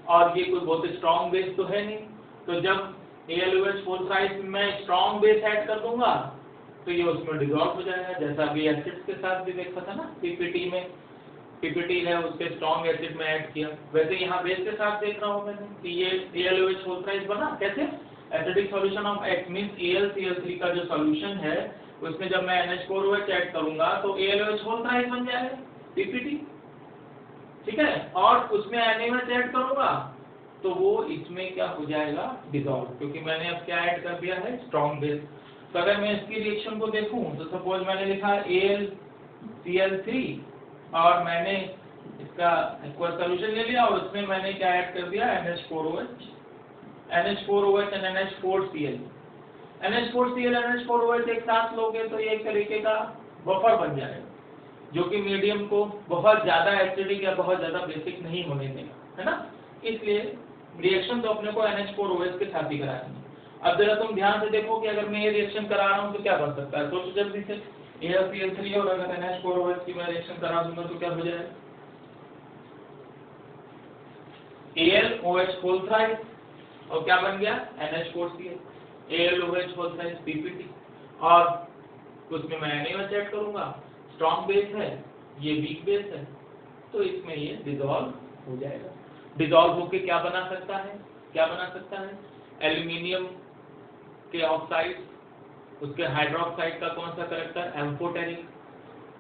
और ये कोई बहुत स्ट्रॉन्ग बेस तो है नहीं। तो जब AlOH होल थ्राइस में स्ट्रॉन्ग बेस ऐड कर दूंगा तो ये उसमें डिसॉल्व हो जाएगा, जैसा अभी एसिड्स के साथ भी देखा था ना PPT में, पीपीटी है उसके स्ट्रॉन्ग एसिड में ऐड किया। वैसे यहाँ बेस के साथ देख रहा हूँ मैंने कि ये AlOH होल थ्राइस बना। कैसे? Acidic solution of X means AlCl3 का जो सॉल्यूशन है उसमें जब मैं NH4OH ऐड करूंगा तो AlOH होल थ्राइस बन जाएगा पीपीटी, ठीक है। और उसमें NaOH ऐड करूंगा तो वो इसमें क्या हो जाएगा, डिसॉल्व, क्योंकि मैंने अब क्या ऐड कर दिया है, स्ट्रॉन्ग बेस। तो अगर मैं इसकी रिएक्शन को देखूं तो सपोज मैंने लिखा AlCl3 और मैंने इसका एक्वस सॉल्यूशन ले लिया और उसमें मैंने क्या ऐड कर दिया, NH4OH and NH4Cl। NH4Cl NH4OH एक साथ लोगे तो ये एक तरीके का बफर बन जाएगा जो कि मीडियम को बहुत ज्यादा एसिडिक या बहुत ज्यादा बेसिक नहीं होने देगा, है ना। इसलिए रिएक्शन तो अपने को NH4OH के साथ ही करानी है। अब जरा तुम ध्यान से देखो कि अगर मैं ये रिएक्शन करा रहा हूँ तो क्या बन सकता है, सोचो जल्दी से। AlCl3 और अगर NH4OH की मैं रिएक्शन करा दूंगा तो क्या हो जाएगा, AlOH होल थ्राइस और क्या बन गया, NH4Cl, AlOH whole thrice PPT. और उसमें मैं NaOH ऐड करूंगा, स्ट्रॉन्ग बेस है, ये वीक बेस है, तो इसमें ये डिसॉल्व हो जाएगा। डिसॉल्व होके क्या बना सकता है, क्या बना सकता है, एल्यूमिनियम के ऑक्साइड, उसके हाइड्रोक्साइड का कौन सा करेक्टर, एम्फोटेरिक,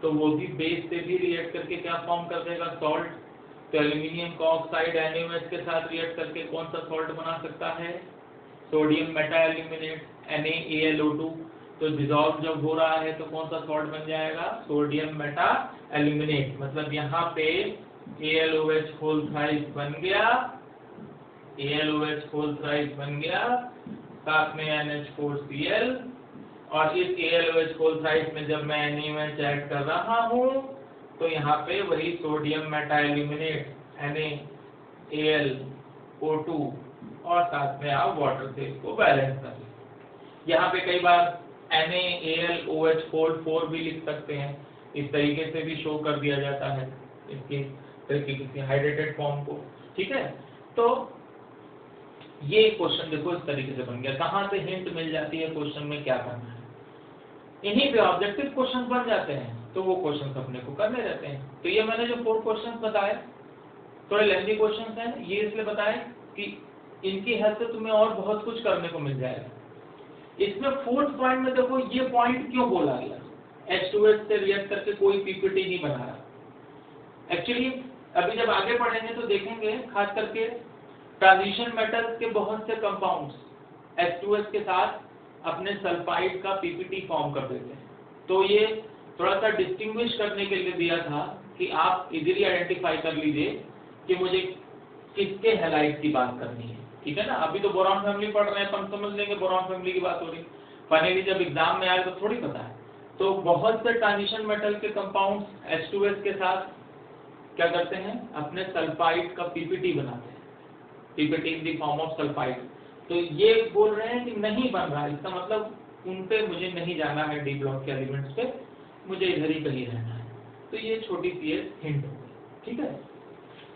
तो वो भी बेस से भी रिएक्ट करके क्या फॉर्म कर देगा, सॉल्ट। तो एल्यूमिनियम का ऑक्साइड NaOH के साथ रिएक्ट करके कौन सा सॉल्ट बना सकता है, सोडियम मेटा एल्यूमिनेट NaAlO2। तो डिसॉल्व जब हो रहा है तो कौन सा सॉल्ट बन जाएगा, सोडियम मेटा एल्यूमिनेट। मतलब यहाँ पे AlOH होल थ्राइस बन गया, AlOH होल थ्राइस बन गया, साथ में NH4Cl, और इस AlOH होल थ्राइस में जब मैं NaOH ऐड कर रहा हूँ तो यहाँ पे वही सोडियम मेटा एल्यूमिनेट NaAlO2 और साथ में आप वाटर से इसको बैलेंस कर लें। यहाँ पे कई बार NaAlOH होल 4 भी लिख सकते हैं, इस तरीके से भी शो कर दिया जाता है इसकी तरीके की हाइड्रेटेड फॉर्म को, ठीक है। तो ये क्वेश्चन देखो इस तरीके से बन गया। कहाँ से हिंट मिल जाती है क्वेश्चन में क्या करना है, यहीं पे ऑब्जेक्टिव क्वेश्चन बन जाते हैं तो वो क्वेश्चन अपने को करने रहते हैं। तो ये मैंने जो 4 क्वेश्चन बताए थोड़े लेंथी क्वेश्चन हैं, ये इसलिए बताए कि इनकी हेल्प से तुम्हें और बहुत कुछ करने को मिल जाएगा। इसमें 4th पॉइंट में देखो ये पॉइंट क्यों बोला गया, H2S से रिएक्ट करके कोई पीपीटी नहीं बना रहा। एक्चुअली अभी जब आगे पढ़ेंगे तो देखेंगे खास करके ट्रांजिशन मेटल्स के बहुत से कंपाउंड्स H2S के साथ अपने सल्फाइड का पीपीटी फॉर्म कर देते हैं। तो ये थोड़ा सा डिस्टिंग्विश करने के लिए दिया था कि आप इजीली आइडेंटिफाई कर लीजिए कि मुझे किसके हैलाइड की बात करनी है, ठीक है ना। अभी तो बोरॉन फैमिली पढ़ रहे हैं, अपन समझ लेंगे बोरॉन फैमिली की बात हो रही, फाइनली जब एग्जाम में आए तो थोड़ी पता है। तो बहुत से ट्रांजिशन मेटल के कंपाउंड्स H2S के साथ क्या करते हैं, अपने सल्फाइड का पीपीटी बनाते हैं, PPT in the form of sulphide. तो ये बोल रहे हैं कि नहीं बन रहा, इसका मतलब उन पे मुझे नहीं जाना है, डी ब्लॉक के एलिमेंट्स पे मुझे इधर ही कहीं रहना है। तो ये छोटी सी हिंट हो गई, ठीक है।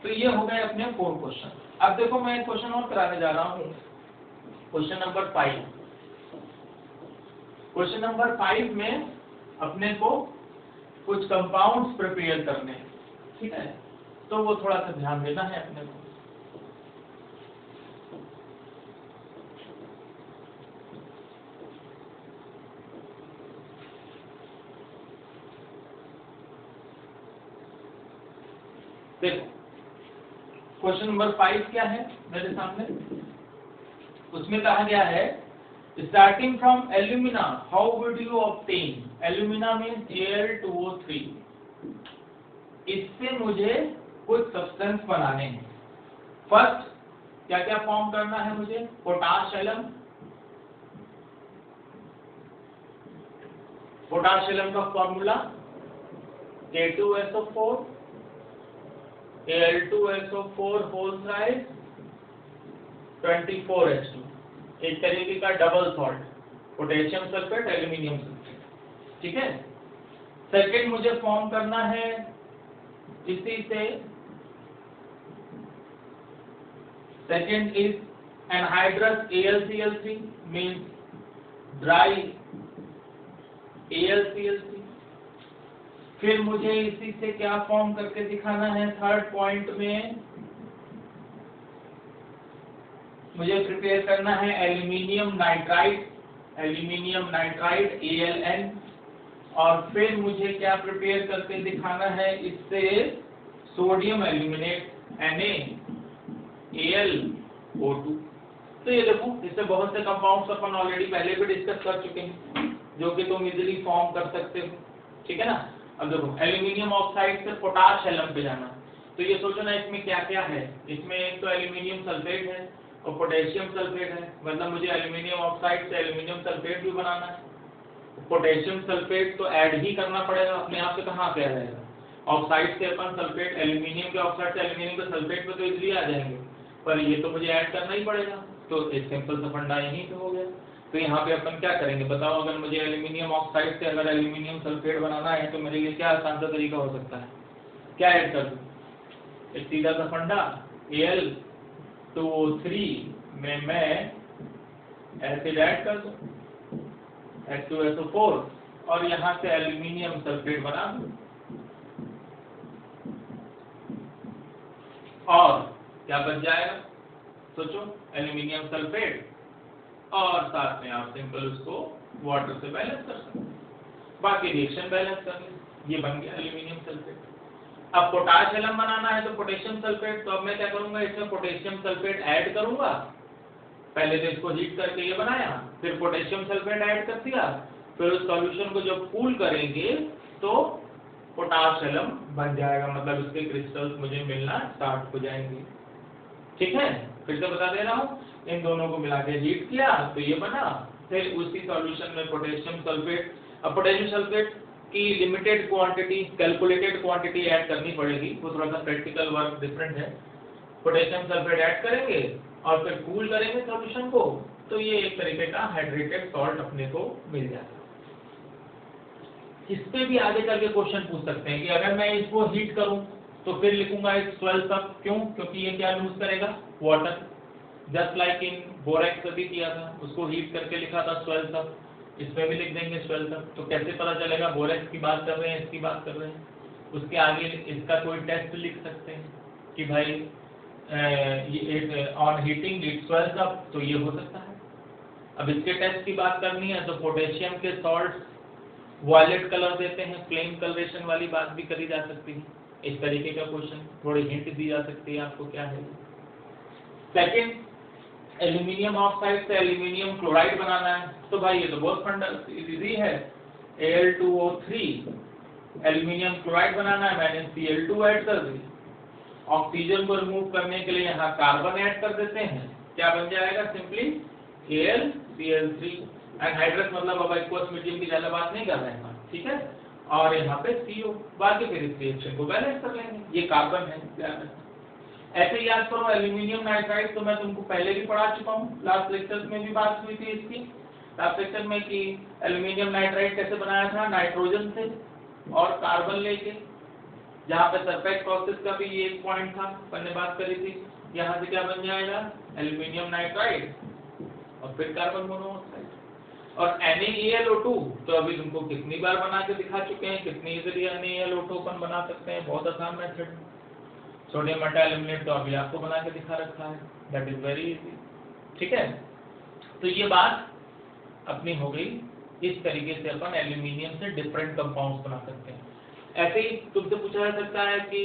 तो ये हो गए अपने 4 क्वेश्चन। अब देखो मैं एक क्वेश्चन और कराने जा रहा हूँ, क्वेश्चन नंबर 5। क्वेश्चन नंबर 5 में अपने को कुछ कंपाउंड्स प्रिपेयर करने हैं, ठीक है। तो वो थोड़ा सा ध्यान देना है अपने को। देखो क्वेश्चन नंबर 5 क्या है मेरे सामने, उसमें कहा गया है starting from alumina how would you obtain, alumina means Al2O3, इससे मुझे कुछ सब्सटेंस बनाने हैं। फर्स्ट क्या क्या फॉर्म करना है मुझे, पोटाश एलम, पोटाश एलम का formula K2SO4 Al2SO4 whole thrice 24H2, एक तरीके का double salt, potassium sulphate aluminium sulphate, ठीक है। सेकंड मुझे फॉर्म करना है इसी से, second is anhydrous AlCl3 means dry AlCl3, फिर मुझे इसी से क्या फॉर्म करके दिखाना है, थर्ड पॉइंट में मुझे प्रिपेयर करना है aluminium nitride, aluminium nitride AlN, और फिर मुझे क्या प्रिपेयर करके दिखाना है, इससे सोडियम एल्यूमिनेट NaAlO2। तो ये देखो, इससे बहुत से कंपाउंड्स अपन ऑलरेडी पहले भी डिस्कस कर चुके हैं, जो कि तुम इजीली फॉर्म कर सकते हो, ठीक है ना। अब देखो, एल्यूमिनियम ऑक्साइड से पोटाश एलम पे जाना, तो ये सोचो ना इसमें क्या क्या है। इसमें एक तो एल्यूमिनियम सल्फेट है और पोटेशियम सल्फेट है, मतलब मुझे एल्यूमिनियम ऑक्साइड से एल्यूमिनियम सल्फेट भी बनाना है। पोटेशियम सल्फेट तो ऐड ही करना पड़ेगा, अपने आप से कहाँ पे आ जाएगा। ऑक्साइड से अपन सल्फेट, एल्यूमिनियम के ऑक्साइड से एल्यूमिनियम के सल्फेट पे तो इजीली आ जाएंगे, पर ये तो मुझे ऐड करना ही पड़ेगा। तो एक सिंपल सा फंडा यहीं पे हो गया। तो यहाँ पे अपन क्या करेंगे बताओ, अगर मुझे एल्यूमिनियम ऑक्साइड से अगर एल्यूमिनियम सल्फेट बनाना है तो मेरे लिए क्या आसान सा तरीका हो सकता है, क्या ऐड कर दूं, एक सीधा सा फंडा, Al2O3 में मैं एसिड ऐड कर दूं, H2SO4, और यहाँ से एल्यूमिनियम सल्फेट बना दूं, और क्या बच जाएगा सोचो, एल्यूमिनियम सल्फेट, और साथ में आप सिंपल उसको वाटर से बैलेंस कर सकते हैं, बाकी रिएक्शन बैलेंस कर लें, ये बन गया एल्यूमिनियम सल्फेट। अब पोटाश एलम बनाना है तो पोटेशियम सल्फेट, तो अब मैं क्या करूंगा, इसमें पोटेशियम सल्फेट ऐड करूंगा, पहले तो इसको हीट करके ये बनाया, फिर पोटेशियम सल्फेट ऐड कर दिया, फिर उस सॉल्यूशन को जब कूल करेंगे तो पोटाश एलम बन जाएगा, मतलब उसके क्रिस्टल्स मुझे मिलना स्टार्ट हो जाएंगे, ठीक है। फिर से बता दे रहा हूँ, इन दोनों को मिला के हीट किया तो ये बना, फिर उसी सॉल्यूशन में पोटेशियम सल्फेट, अब पोटेशियम सल्फेट की limited quantity, calculated quantity add करनी पड़ेगी, वो थोड़ा सा प्रैक्टिकल वर्क डिफरेंट है। पोटेशियम सल्फेट ऐड करेंगे और फिर कूल करेंगे सॉल्यूशन को, तो ये एक तरीके का हाइड्रेटेड सॉल्ट अपने को मिल जाएगा। इस पे भी आगे चल के क्वेश्चन पूछ सकते हैं कि अगर मैं इसको हीट करूं तो फिर लिखूंगा इस 12 तक, क्यों, क्योंकि ये क्या लूज करेगा, water, just like in borax भी किया था, उसको हीट करके लिखा था 12 तक, इसमें भी लिख देंगे 12 तक। तो कैसे पता चलेगा बोरेक्स की बात कर रहे हैं, इसकी बात कर रहे हैं, उसके आगे इसका कोई टेस्ट लिख सकते हैं कि भाई ये ऑन हीटिंग इट 12 तक, तो ये हो सकता है। अब इसके टेस्ट की बात करनी है तो पोटेशियम के सॉल्ट वॉयलेट कलर देते हैं, फ्लेम कलरेशन वाली बात भी करी जा सकती है, इस तरीके का क्वेश्चन, थोड़ी हिंट दी जा सकती है आपको क्या है। सेकंड, एल्यूमिनियम ऑक्साइड से एल्यूमिनियम क्लोराइड बनाना है, तो भाई ये तो बहुत फंडामेंटल इजी है, Al2O3 एल्यूमिनियम क्लोराइड बनाना है, मैंने Cl2 ऐड कर दी, ऑक्सीजन को रिमूव करने के लिए यहाँ कार्बन ऐड कर देते हैं, क्या बन जाएगा, सिंपली AlCl3, एनहाइड्रस, मतलब अब एक्वस मीडियम की ज्यादा बात नहीं कर रहे हैं, ठीक है, और यहाँ पे CO, बाकी फिर इस रिएक्शन को बैलेंस कर लेंगे, ये कार्बन है। ऐसे याद करो, एल्यूमिनियम नाइट्राइड तो मैं तुमको पहले भी पढ़ा चुका हूँ, लास्ट लेक्चर में भी बात हुई थी इसकी, लास्ट लेक्चर में कि एल्यूमिनियम नाइट्राइड कैसे बनाया था, नाइट्रोजन से और कार्बन लेके, जहाँ पे सरफेस प्रोसेस का भी ये एक पॉइंट था, अपन ने बात करी थी, यहाँ से क्या बन जाएगा, एल्यूमिनियम नाइट्राइड और फिर कार्बन मोनोऑक्साइड, और NaAlO2 तो अभी तुमको कितनी बार बना के दिखा चुके हैं, कितनी इजीली NaAlO2 अपन बना सकते हैं, बहुत आसान मेथड। सोडियम मेटाएल्यूमिनेट तो अभी आपको बना के दिखा रखा है, दैट इज वेरी इजी, ठीक है। तो ये बात अपनी हो गई, इस तरीके से अपन एल्यूमिनियम से डिफरेंट कंपाउंड्स बना सकते हैं। ऐसे ही तुमसे पूछा जा सकता है कि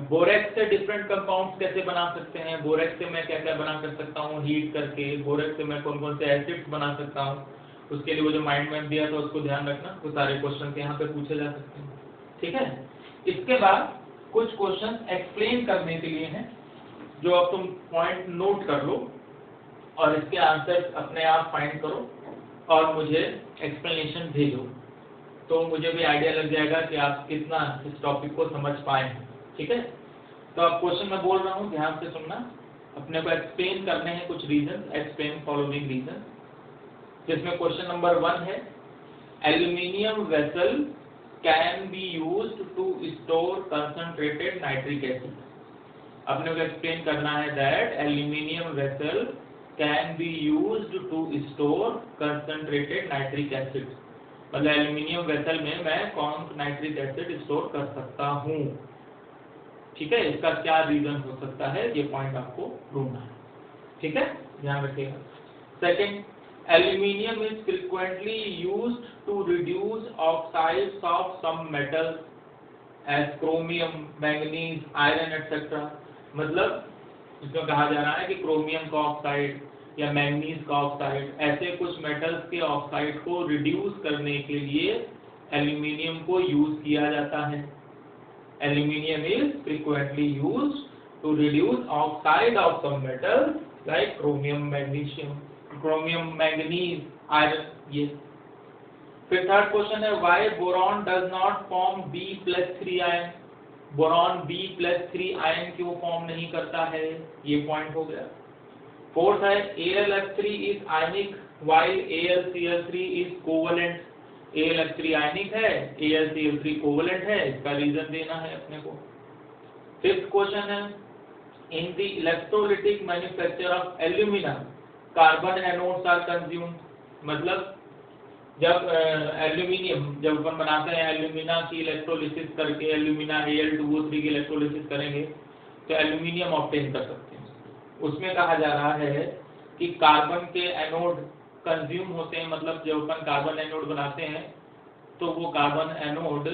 बोरेक्स से डिफरेंट कंपाउंड्स कैसे बना सकते हैं, बोरेक्स से मैं क्या क्या बना कर सकता हूँ हीट करके, बोरेक्स से मैं कौन कौन से एसिड्स बना सकता हूँ, उसके लिए वो जो माइंड मैप दिया था उसको ध्यान रखना, वो सारे क्वेश्चन यहाँ पे पूछे जा सकते हैं, ठीक है। इसके बाद कुछ क्वेश्चन एक्सप्लेन करने के लिए हैं, जो अब तुम पॉइंट नोट कर लो और इसके आंसर अपने आप फाइंड करो और मुझे एक्सप्लेनेशन भेजो, तो मुझे भी आइडिया लग जाएगा कि आप कितना इस टॉपिक को समझ पाए हैं, ठीक है। तो अब क्वेश्चन मैं बोल रहा हूँ, ध्यान से सुनना, अपने को एक्सप्लेन करने हैं कुछ रीजन, एक्सप्लेन फॉलोइंग रीजन, जिसमें क्वेश्चन नंबर 1 है, aluminium vessel can be used to store concentrated nitric acid. अपने को एक्सप्लेन करना है that aluminium vessel can be used to store concentrated nitric acid. मतलब एल्यूमिनियम वेसल में मैं कौन नाइट्रिक एसिड स्टोर कर सकता हूँ, ठीक है। इसका क्या रीजन हो सकता है, ये पॉइंट आपको ढूंढना है, ठीक है, ध्यान रखिएगा। Second, aluminium is frequently used to reduce oxides of some metals as chromium, manganese, iron etcetera. मतलब इसमें कहा जा रहा है कि क्रोमियम का ऑक्साइड या मैंगनीज का ऑक्साइड, ऐसे कुछ मेटल्स के ऑक्साइड को रिड्यूस करने के लिए एल्यूमिनियम को यूज किया जाता है। Aluminium is frequently used to reduce oxide of some metals like chromium, magnesium, chromium, manganese, iron. ये फिर थर्ड क्वेश्चन है, why boron does not form B+3 ion? Boron B+3 ion क्यों फॉर्म नहीं करता है, ये पॉइंट हो गया। फोर्थ है, AlF3 is ionic while AlCl3 is covalent. AlF3 आयनिक है, AlCl3 कोवलेंट है, इसका रीजन देना है अपने को। फिफ्थ क्वेश्चन है, in the electrolytic manufacture of alumina carbon anodes are consumed. मतलब जब एल्यूमिनियम जब अपन बनाते हैं एल्यूमिना की इलेक्ट्रोलिसिस करके एल्यूमिना Al2O3 की इलेक्ट्रोलिसिस करेंगे तो एल्यूमिनियम ऑब्टेन कर सकते हैं। उसमें कहा जा रहा है कि कार्बन के एनोड कंज्यूम होते हैं, मतलब जब अपन कार्बन एनोड बनाते हैं तो वो कार्बन एनोड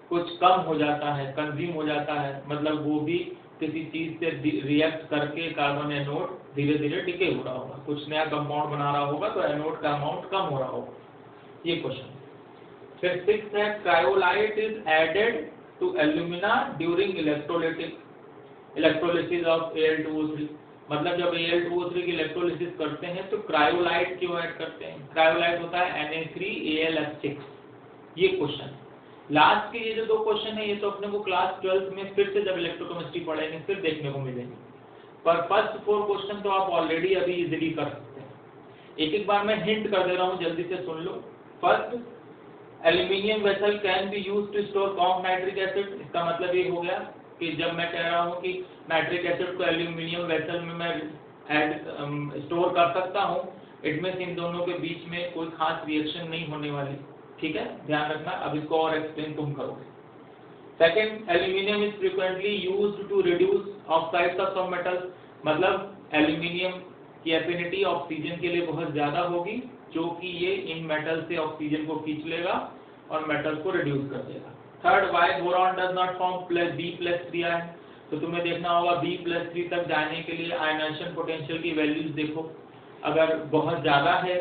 कुछ कम हो जाता है, कंज्यूम हो जाता है, मतलब वो भी किसी चीज से रिएक्ट करके कार्बन एनोड धीरे धीरे डिके हो रहा होगा, कुछ नया कंपाउंड बना रहा होगा तो एनोड का अमाउंट कम हो रहा होगा, ये क्वेश्चन। फिर सिक्स्थ है, cryolite is added to alumina during electrolysis of Al2O3। मतलब जब Al2O3 की इलेक्ट्रोलिसिस करते हैं तो क्रायोलाइट क्यों ऐड करते हैं? क्रायोलाइट होता है Na3AlF6। ये क्वेश्चन लास्ट के, ये जो दो क्वेश्चन है ये तो अपने को क्लास 12th में फिर से जब इलेक्ट्रोकेमिस्ट्री पढ़ेंगे फिर देखने को मिलेंगे, पर फर्स्ट 4 क्वेश्चन तो आप ऑलरेडी अभी इजीली कर सकते हैं। एक एक बार मैं हिंट कर दे रहा हूँ, जल्दी से सुन लो। First, aluminium vessel can be used to store कॉम्प नाइट्रिक एसिड। इसका मतलब ये हो गया कि जब मैं कह रहा हूँ कि नाइट्रिक एसिड को एल्यूमिनियम वेसल में मैं स्टोर कर सकता हूँ, इट मींस इन दोनों के बीच में कोई खास रिएक्शन नहीं होने वाली, ठीक है, ध्यान रखना। अब इसको और एक्सप्लेन तुम करोगे। Second, aluminium is frequently used to reduce oxides of some metals. मतलब एल्यूमिनियम की एफिनिटी ऑक्सीजन के लिए बहुत ज्यादा होगी, जो कि ये इन मेटल से ऑक्सीजन को खींच लेगा और मेटल्स को रिड्यूस कर देगा। Third, why boron does not form B+3 ion. तो तुम्हें देखना होगा B+3 तक जाने के लिए आयनाइजेशन पोटेंशियल की वैल्यूज देखो, अगर बहुत ज्यादा है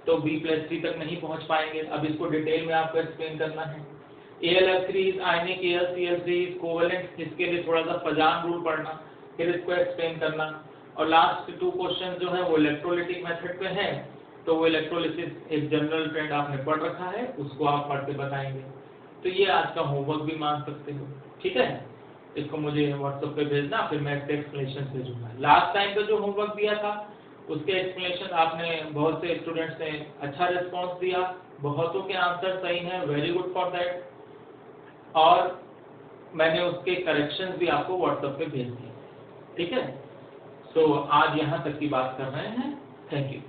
तो B+3 तक नहीं पहुंच पाएंगे। अब इसको डिटेल में आपको एक्सप्लेन करना है। AlF3 is ionic, AlCl3 is covalent, इसके लिए थोड़ा सा फजान रूल पढ़ना, फिर इसको एक्सप्लेन करना। और लास्ट 2 क्वेश्चन जो है वो इलेक्ट्रोलिटिक मेथड पे है, तो वो इलेक्ट्रोलिसिस एक जनरल ट्रेंड आपने पढ़ रखा है, उसको आप पढ़ के बताएंगे। तो ये आज का होमवर्क भी मान सकते हो, ठीक है। इसको मुझे व्हाट्सएप पे भेजना, फिर मैं इसके एक्सप्लेनेशन भेजूंगा। लास्ट टाइम पे जो होमवर्क दिया था उसके एक्सप्लेनेशन आपने बहुत से स्टूडेंट्स ने अच्छा रिस्पांस दिया, बहुतों के आंसर सही हैं, वेरी गुड फॉर दैट। और मैंने उसके करेक्शंस भी आपको व्हाट्सएप पे भेज दिए, ठीक है। तो आज यहाँ तक की बात कर रहे हैं। Thank you.